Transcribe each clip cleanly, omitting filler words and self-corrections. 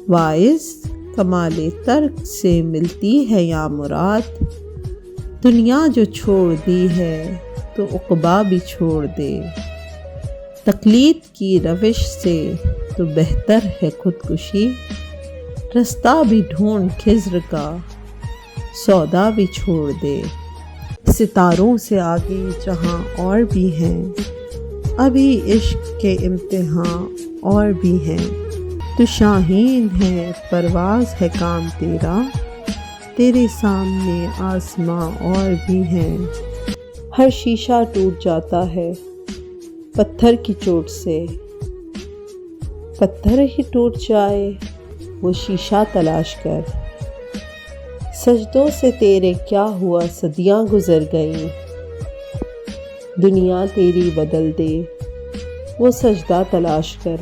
واعظ کمال ترک سے ملتی ہے یا مراد، دنیا جو چھوڑ دی ہے تو عقبیٰ بھی چھوڑ دے، تقلید کی روش سے تو بہتر ہے خودکشی، رستہ بھی ڈھونڈ خضر کا سودا بھی چھوڑ دے۔ ستاروں سے آگے جہاں اور بھی ہیں، ابھی عشق کے امتحان اور بھی ہیں، تو شاہین ہے پرواز ہے کام تیرا، تیرے سامنے آسماں اور بھی ہیں۔ ہر شیشہ ٹوٹ جاتا ہے پتھر کی چوٹ سے، پتھر ہی ٹوٹ جائے وہ شیشہ تلاش کر، سجدوں سے تیرے کیا ہوا صدیاں گزر گئیں، دنیا تیری بدل دے وہ سجدہ تلاش کر۔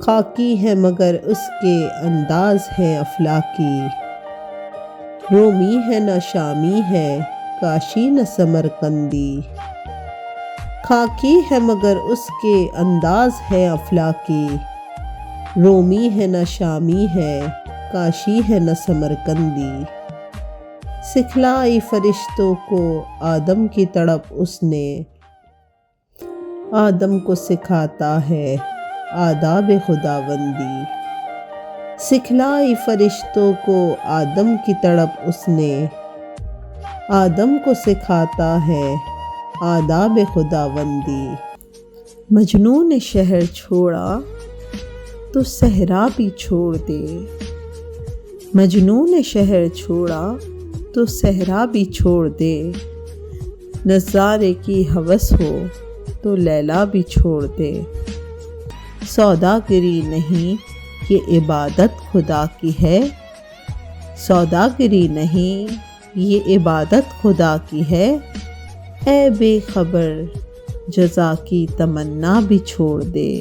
خاکی ہے مگر اس کے انداز ہے افلاکی، رومی ہے نہ شامی ہے کاشی نہ سمرقندی، خاکی ہے مگر اس کے انداز ہے افلاکی، رومی ہے نہ شامی ہے کاشی ہے نہ سمرقندی۔ سکھلائی فرشتوں کو آدم کی تڑپ اس نے، آدم کو سکھاتا ہے آداب خداوندی، سکھلائی فرشتوں کو آدم کی تڑپ اس نے، آدم کو سکھاتا ہے آداب خداوندی۔ مجنوں نے شہر چھوڑا تو صحرا بھی چھوڑ دے، مجنوں نے شہر چھوڑا تو صحرا بھی چھوڑ دے، نظارے کی ہوس ہو تو لیلا بھی چھوڑ دے، سوداگری نہیں یہ عبادت خدا کی ہے، سوداگری نہیں یہ عبادت خدا کی ہے، اے بے خبر جزا کی تمنا بھی چھوڑ دے۔